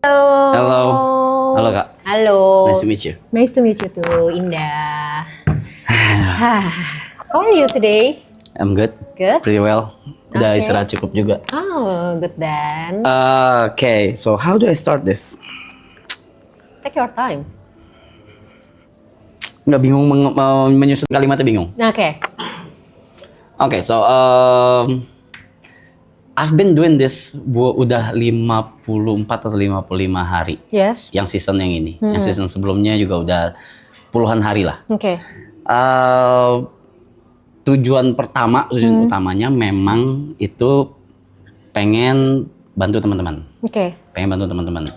Halo. Halo Kak. Halo. Nice to meet you. Nice to meet you too, Indah. How are you today? I'm good. Good? Pretty well. Udah Okay. istirahat cukup juga. Oh, good then. Okay, so how do I start this? Take your time. Nggak bingung menyusun kalimatnya bingung. Oke. Okay, so I've been doing this udah 54 atau 55 hari. Yes. Yang season yang ini. Yang season sebelumnya juga udah puluhan hari lah. Oke. Tujuan utamanya memang itu pengen bantu teman-teman. Oke. Pengen bantu teman-teman.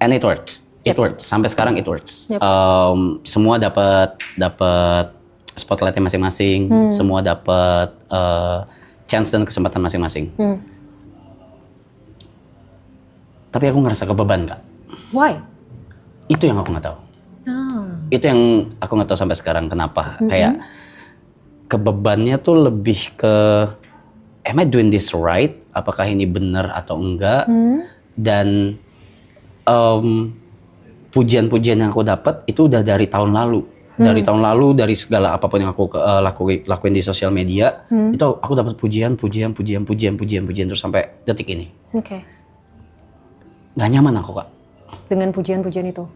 And it works. It works. Sampai sekarang it works. Yep. Semua dapat spotlightnya masing-masing. Semua dapat chance dan kesempatan masing-masing. Tapi aku ngerasa kebeban, Kak. Why? Itu yang aku nggak tahu. Itu yang aku nggak tahu sampai sekarang kenapa. Kayak kebebannya tuh lebih ke am I doing this right? Apakah ini benar atau enggak? Dan pujian-pujian yang aku dapat itu udah dari tahun lalu. Dari tahun lalu, dari segala apapun yang aku lakuin di sosial media, itu aku dapat pujian terus sampai detik ini. Oke. Nggak nyaman aku, Kak. Dengan pujian-pujian itu.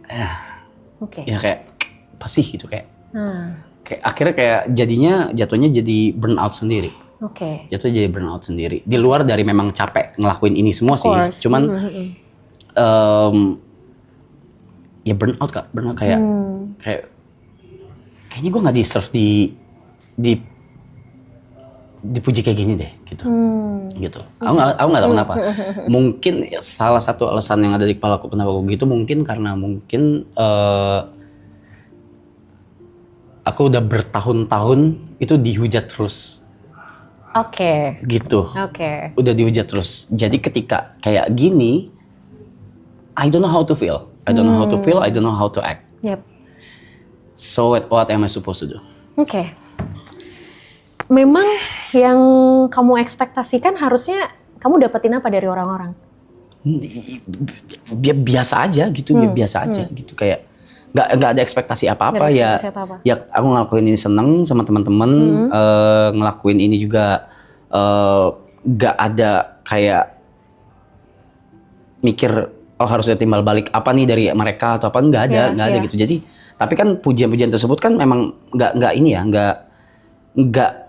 Oke. Ya kayak apa sih gitu kayak. Kayak akhirnya kayak jatuhnya jadi burnout sendiri. Oke. Jatuhnya jadi burnout sendiri. Di luar dari memang capek ngelakuin ini semua sih, cuman ya burnout, Kak. Burnout kayak kayaknya gue nggak deserve dipuji kayak gini deh, gitu. Gitu. Aku nggak tahu kenapa. Mungkin salah satu alasan yang ada di kepala aku kenapa aku gitu mungkin karena aku udah bertahun-tahun itu dihujat terus. Oke. Gitu. Oke. Udah dihujat terus. Jadi ketika kayak gini, I don't know how to feel. I don't know how to feel. I don't know how to act. Yep. So what am I supposed to do? Oke. Memang yang kamu ekspektasikan harusnya kamu dapetin apa dari orang-orang? Biasa aja gitu, biasa aja gitu kayak nggak ada ekspektasi apa-apa ya. Ya aku ngelakuin ini seneng sama teman-teman, ngelakuin ini juga nggak ada kayak mikir oh harusnya timbal balik apa nih dari mereka atau apa, nggak ada gitu. Jadi tapi kan pujian-pujian tersebut kan memang nggak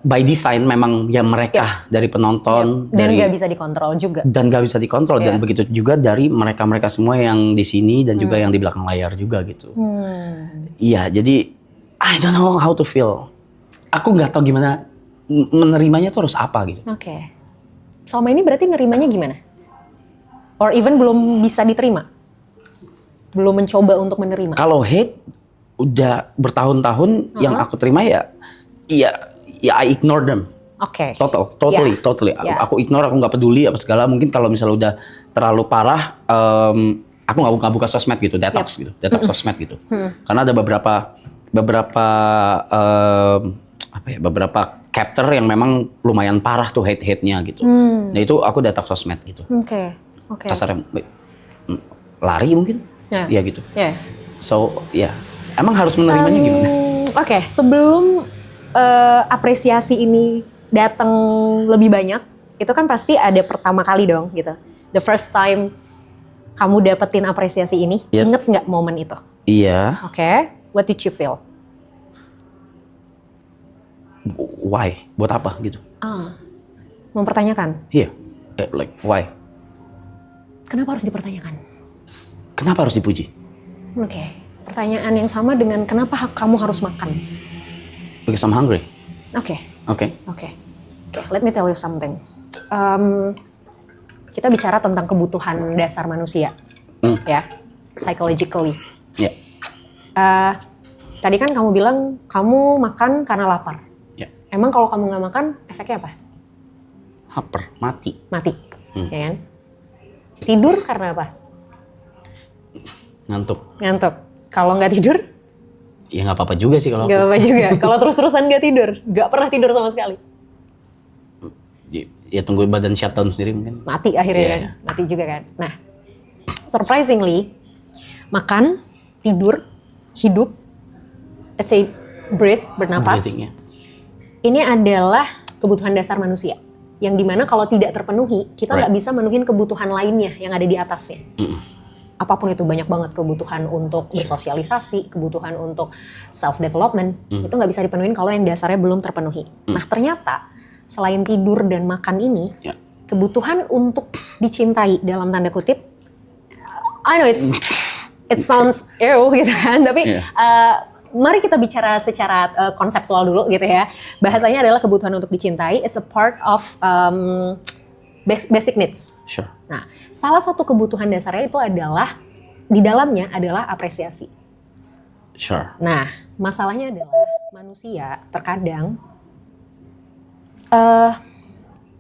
by design, memang ya mereka dari penonton dan nggak bisa dikontrol juga. Dan nggak bisa dikontrol dan begitu juga dari mereka semua yang di sini dan juga yang di belakang layar juga gitu. Iya, jadi I don't know how to feel. Aku nggak tahu gimana menerimanya tuh harus apa gitu. Oke. Selama ini berarti nerimanya gimana? Or even belum bisa diterima? Belum mencoba untuk menerima? Kalau hate udah bertahun-tahun yang aku terima ya I ignore them. Oke. Totally. Aku ignore, aku nggak peduli apa segala. Mungkin kalau misalnya udah terlalu parah, aku nggak buka sosmed gitu, detox gitu, detox sosmed gitu. Karena ada beberapa chapter yang memang lumayan parah tuh hate-nya gitu. Nah itu aku detox sosmed gitu. Oke. Kasarnya lari mungkin, ya gitu. So emang harus menerimanya gimana? Oke, sebelum apresiasi ini datang lebih banyak, itu kan pasti ada pertama kali dong gitu. The first time kamu dapetin apresiasi ini, inget nggak momen itu? Iya. Oke, what did you feel? Why? Buat apa gitu? Mempertanyakan. Iya, like why? Kenapa harus dipertanyakan? Kenapa harus dipuji? Oke. Pertanyaan yang sama dengan kenapa kamu harus makan? Because I'm hungry. Oke. Okay. Let me tell you something. Kita bicara tentang kebutuhan dasar manusia, ya, psychologically. Yeah. Tadi kan kamu bilang kamu makan karena lapar. Yeah. Emang kalau kamu nggak makan, efeknya apa? Lapar, mati. Ya kan? Tidur karena apa? Ngantuk. Kalau nggak tidur? Ya nggak apa-apa juga sih kalau. Nggak apa-apa juga. Kalau terus-terusan nggak tidur, nggak pernah tidur sama sekali. Ya tunggu badan shutdown sendiri mungkin. Mati akhirnya kan, mati juga kan. Nah, surprisingly, makan, tidur, hidup, let's say breathe, bernapas, Breathing, ya. ini adalah kebutuhan dasar manusia. Yang dimana kalau tidak terpenuhi, kita nggak bisa menuhin kebutuhan lainnya yang ada di atasnya. Apapun itu, banyak banget kebutuhan untuk bersosialisasi, kebutuhan untuk self-development, itu nggak bisa dipenuhin kalau yang dasarnya belum terpenuhi. Nah ternyata, selain tidur dan makan ini, kebutuhan untuk dicintai dalam tanda kutip, I know it sounds ew gitu kan, tapi mari kita bicara secara konseptual dulu gitu ya. Bahasanya adalah kebutuhan untuk dicintai. It's a part of basic needs. Sure. Nah, salah satu kebutuhan dasarnya itu adalah di dalamnya adalah apresiasi. Sure. Nah, masalahnya adalah manusia terkadang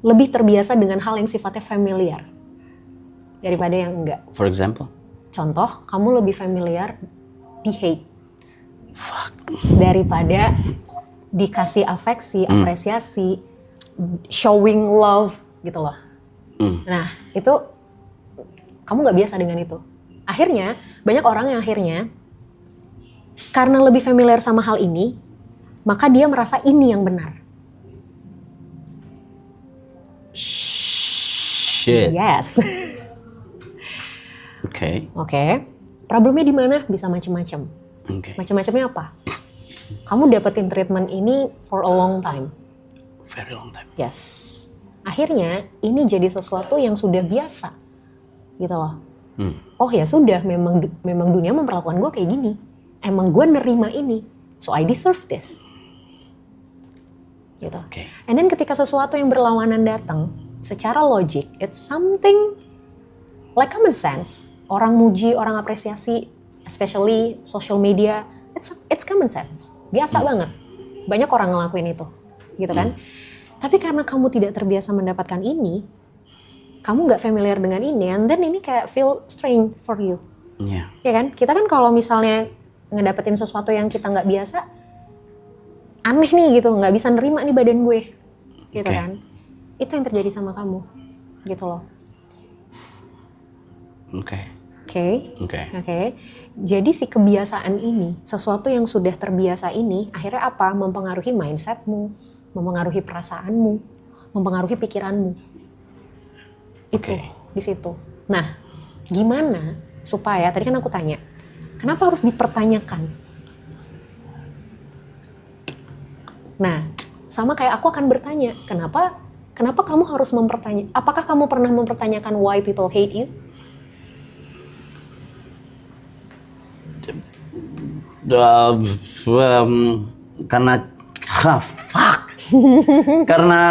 lebih terbiasa dengan hal yang sifatnya familiar daripada yang enggak. For example? Contoh, kamu lebih familiar di hate. Daripada dikasih afeksi, apresiasi, showing love gitu loh. Nah itu kamu nggak biasa dengan itu. Akhirnya banyak orang yang akhirnya karena lebih familiar sama hal ini, maka dia merasa ini yang benar. Shit. Yes. Oke. Problemnya di mana? Bisa macam-macam. Macam-macamnya apa? Kamu dapetin treatment ini for a long time. Very long time. Yes. Akhirnya ini jadi sesuatu yang sudah biasa, gitu loh. Oh ya sudah, memang dunia memperlakukan gue kayak gini. Emang gue nerima ini, so I deserve this. Gitu. And then ketika sesuatu yang berlawanan datang, secara logik, it's something like common sense. Orang muji, orang apresiasi, especially social media, it's common sense, biasa banget. Banyak orang ngelakuin itu, gitu kan? Tapi karena kamu tidak terbiasa mendapatkan ini, kamu nggak familiar dengan ini, and then ini kayak feel strange for you, ya kan? Kita kan kalau misalnya ngedapetin sesuatu yang kita nggak biasa, aneh nih gitu, nggak bisa nerima nih badan gue, gitu kan? Itu yang terjadi sama kamu, gitu loh. Oke. Jadi si kebiasaan ini, sesuatu yang sudah terbiasa ini, akhirnya apa? Mempengaruhi mindsetmu, mempengaruhi perasaanmu, mempengaruhi pikiranmu. Itu di situ. Nah, gimana supaya tadi kan aku tanya, kenapa harus dipertanyakan? Nah, sama kayak aku akan bertanya, kenapa kamu harus mempertanyakan? Apakah kamu pernah mempertanyakan why people hate you? Karena karena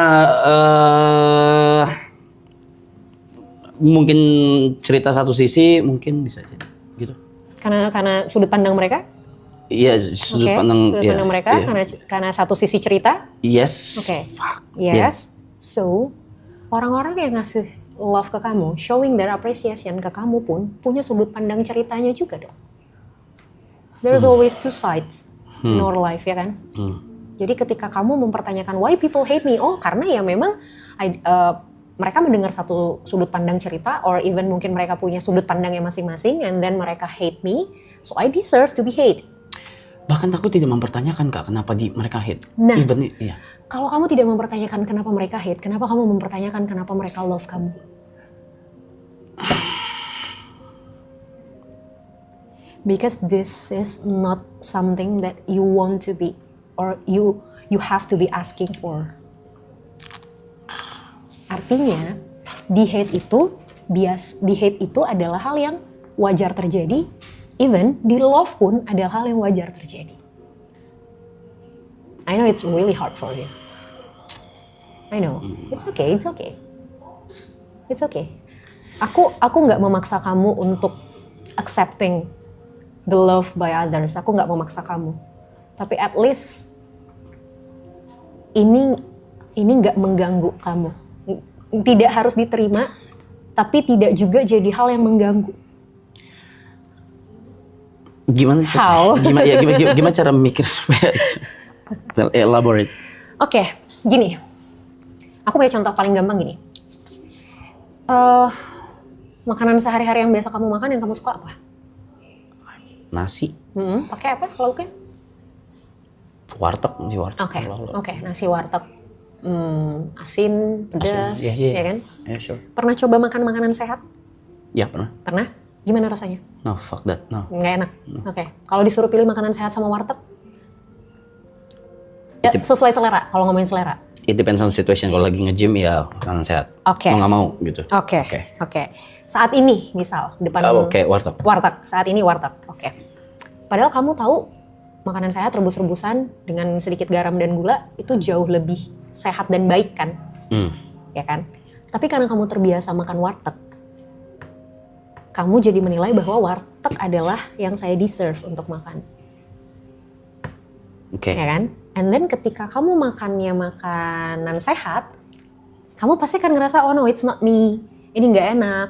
mungkin cerita satu sisi mungkin bisa jadi gitu. Karena sudut pandang mereka? Iya, sudut pandang mereka. Karena satu sisi cerita? Yes. Yes. So orang-orang yang ngasih love ke kamu, showing their appreciation ke kamu pun punya sudut pandang ceritanya juga dong. There's always two sides in our life, ya kan? Jadi ketika kamu mempertanyakan why people hate me, karena ya memang mereka mendengar satu sudut pandang cerita, or even mungkin mereka punya sudut pandangnya masing-masing, and then mereka hate me, so I deserve to be hate. Bahkan aku tidak mempertanyakan Kak, kenapa mereka hate. Nah, kalau kamu tidak mempertanyakan kenapa mereka hate, kenapa kamu mempertanyakan kenapa mereka love kamu? Because this is not something that you want to be, or you have to be asking for. Artinya, di hate itu adalah hal yang wajar terjadi, even di love pun adalah hal yang wajar terjadi. I know it's really hard for you. I know, it's okay. Aku nggak memaksa kamu untuk accepting the love by others. Aku nggak memaksa kamu. Tapi at least ini nggak mengganggu kamu. Tidak harus diterima, tapi tidak juga jadi hal yang mengganggu. Gimana cara mikir supaya elaborate? Oke, gini. Aku punya contoh paling gampang gini. Makanan sehari-hari yang biasa kamu makan yang kamu suka apa? Nasi, Pakai apa lauknya? warteg, nasi warteg. Oke, nasi warteg. Asin, pedas, Asin, ya kan? Yeah, sure. Pernah coba makan makanan sehat? Ya pernah. Pernah? Gimana rasanya? No, fuck that, no. Nggak enak? Oke. Kalau disuruh pilih makanan sehat sama warteg? Ya, sesuai selera, kalau ngomongin selera. It depends on situation. Kalau lagi nge-gym ya makanan sehat. Oke. Mau nggak mau gitu. Oke. Saat ini misal depan Oke, warteg. warteg. Saat ini warteg. Oke. Padahal kamu tahu makanan sehat rebus-rebusan dengan sedikit garam dan gula itu jauh lebih sehat dan baik kan? Ya kan? Tapi karena kamu terbiasa makan warteg, kamu jadi menilai bahwa warteg adalah yang saya deserve untuk makan. Oke. Ya kan? And then ketika kamu makannya makanan sehat, kamu pasti akan ngerasa, oh no, it's not me. Ini nggak enak.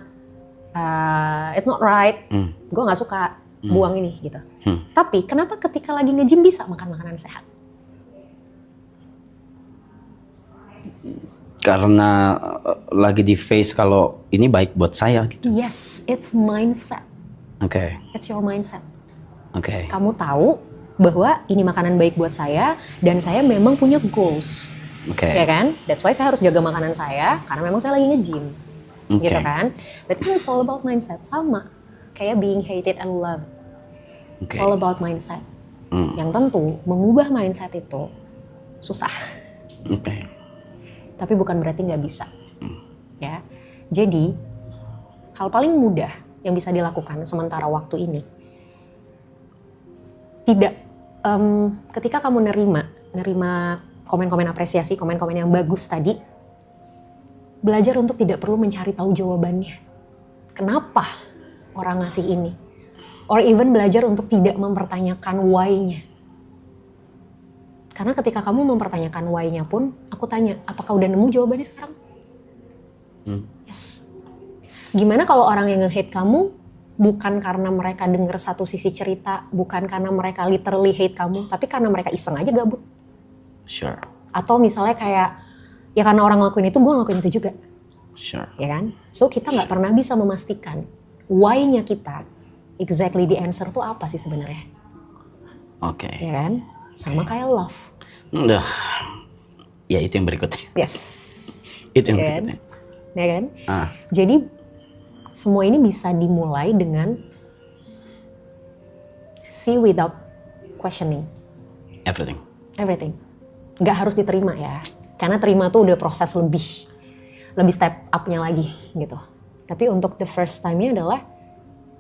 It's not right. Gue nggak suka buang ini gitu. Tapi kenapa ketika lagi nge-gym bisa makan makanan sehat? Karena lagi di face kalau ini baik buat saya gitu. Yes, it's mindset. Oke. It's your mindset. Oke. Kamu tahu bahwa ini makanan baik buat saya dan saya memang punya goals. Oke. Ya kan? That's why saya harus jaga makanan saya karena memang saya lagi nge-gym. Oke. Gitu kan? But it's all about mindset. Sama kayak being hated and loved. Oke. It's all about mindset. Yang tentu mengubah mindset itu susah. Oke. Tapi bukan berarti nggak bisa. Ya. Jadi hal paling mudah yang bisa dilakukan sementara waktu ini, ketika kamu nerima komen-komen apresiasi, komen-komen yang bagus tadi, belajar untuk tidak perlu mencari tahu jawabannya. Kenapa orang ngasih ini? Or even belajar untuk tidak mempertanyakan why-nya. Karena ketika kamu mempertanyakan why-nya pun, aku tanya, apakah udah nemu jawabannya sekarang? Yes. Gimana kalau orang yang nge-hate kamu bukan karena mereka dengar satu sisi cerita, bukan karena mereka literally hate kamu, tapi karena mereka iseng aja gabut. Sure. Atau misalnya kayak, ya karena orang ngelakuin itu, gue ngelakuin itu juga. Sure. Ya kan? So kita nggak pernah bisa memastikan why-nya kita, exactly the answer tuh apa sih sebenarnya. Oke. Ya kan? Sama kayak love. Udah. Ya itu yang berikutnya. Yes. Itu yang Ya kan? berikutnya. Ya kan? Jadi semua ini bisa dimulai dengan see without questioning. everything. Everything. Nggak harus diterima ya. Karena terima tuh udah proses lebih step up-nya lagi gitu. Tapi untuk the first time-nya adalah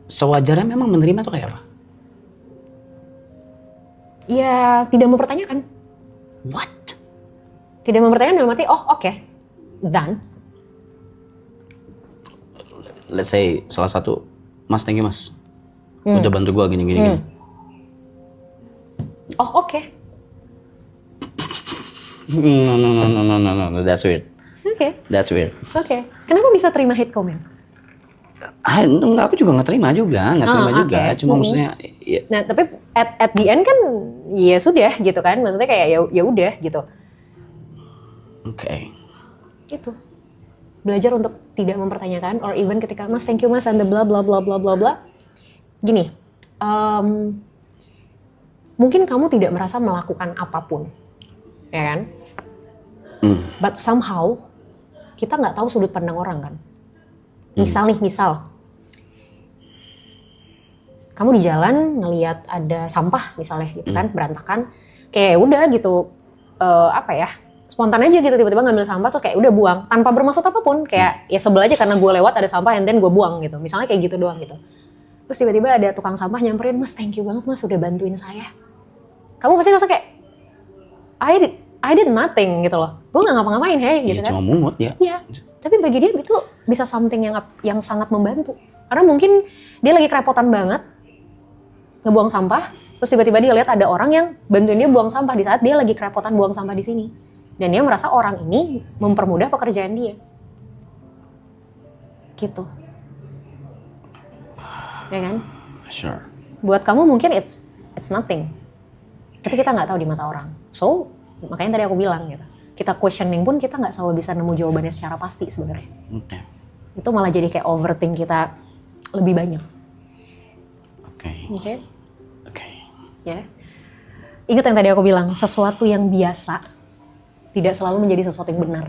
Sewajarnya memang menerima tuh kayak apa? ya tidak mempertanyakan. What? Tidak mempertanyakan dalam arti, oh oke, done. Let's say salah satu, Mas thank you Mas. Udah bantu gua gini. Oh oke. No, that's weird. Oke. That's weird. Oke. Kenapa bisa terima hate comment? Enggak, aku juga nggak terima juga. Oke. Cuma maksudnya, ya, Nah tapi at the end kan ya sudah gitu kan. Maksudnya kayak ya udah gitu. oke. Gitu. Belajar untuk tidak mempertanyakan or even ketika Mas thank you Mas and the bla bla bla bla bla bla. Gini, mungkin kamu tidak merasa melakukan apapun, ya kan? But somehow kita nggak tahu sudut pandang orang kan. Misal kamu di jalan ngelihat ada sampah misalnya gitu kan, berantakan, kayak udah gitu spontan aja gitu tiba-tiba ngambil sampah terus kayak udah buang tanpa bermaksud apapun, kayak ya sebel aja karena gue lewat ada sampah and then gue buang gitu, misalnya kayak gitu doang gitu. Terus tiba-tiba ada tukang sampah nyamperin, Mas thank you banget Mas udah bantuin saya. Kamu pasti rasa kayak I did nothing gitu loh, gue nggak ngapa-ngapain gitu kan. Cuma mungut ya. Iya, tapi bagi dia itu bisa something yang sangat membantu. Karena mungkin dia lagi kerepotan banget ngebuang sampah, terus tiba-tiba dia lihat ada orang yang bantuin dia buang sampah di saat dia lagi kerepotan buang sampah di sini. Dan dia merasa orang ini mempermudah pekerjaan dia. Gitu. Ya kan? Sure. Buat kamu mungkin it's nothing. Tapi kita nggak tahu di mata orang. So, makanya tadi aku bilang gitu. Kita questioning pun kita nggak selalu bisa nemu jawabannya secara pasti sebenarnya. Oke. itu malah jadi kayak overthink kita lebih banyak. Oke. Oke? Oke. Ya. Ingat yang tadi aku bilang, sesuatu yang biasa tidak selalu menjadi sesuatu yang benar.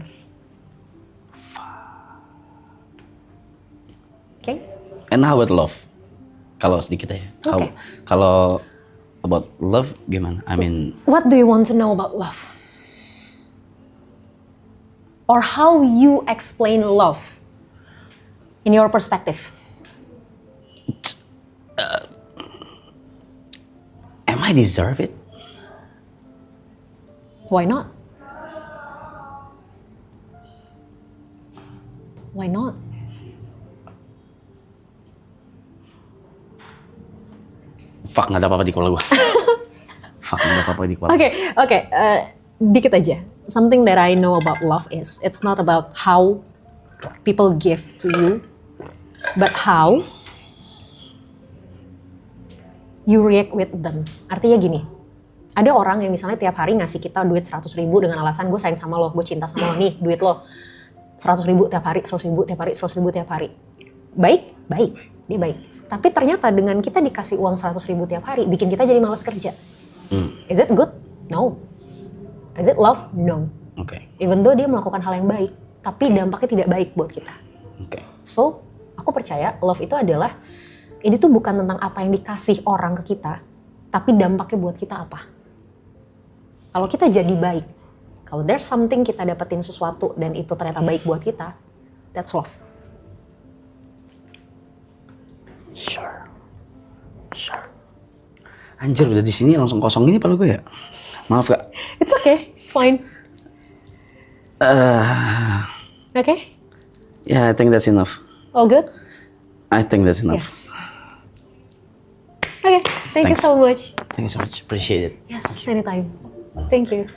Oke? And how about love? Kalau sedikit ya. Oke. Kalau about love gimana? I mean, What do you want to know about love? Or how you explain love in your perspective? am I deserve it? Why not? Why not? Fuck, nggak ada apa-apa di kepala gue. Fuck, nggak ada apa-apa di kepala. Oke, dikit aja. Something that I know about love is it's not about how people give to you, but how you react with them. Artinya gini, ada orang yang misalnya tiap hari ngasih kita duit 100.000 dengan alasan gue sayang sama lo, gue cinta sama lo, nih duit lo 100.000 tiap hari, 100.000 tiap hari, 100.000 tiap hari. Baik, dia baik. Tapi ternyata dengan kita dikasih uang 100.000 tiap hari, bikin kita jadi malas kerja. Is it good? No. Is it love? No. Oke. Even though dia melakukan hal yang baik, tapi dampaknya tidak baik buat kita. Oke. So, aku percaya love itu adalah, ini tuh bukan tentang apa yang dikasih orang ke kita, tapi dampaknya buat kita apa. Kalau kita jadi baik, kalau there's something kita dapetin sesuatu dan itu ternyata baik buat kita, that's love. Sure. Anjir, udah di sini langsung kosong ini palu gue ya. Maaf Kak. It's okay, it's fine. Okay? Yeah, I think that's enough. All good? I think that's enough. Yes. Okay, thank you Thanks. so much. Thank you so much. Appreciate it. Yes, anytime. Thank you.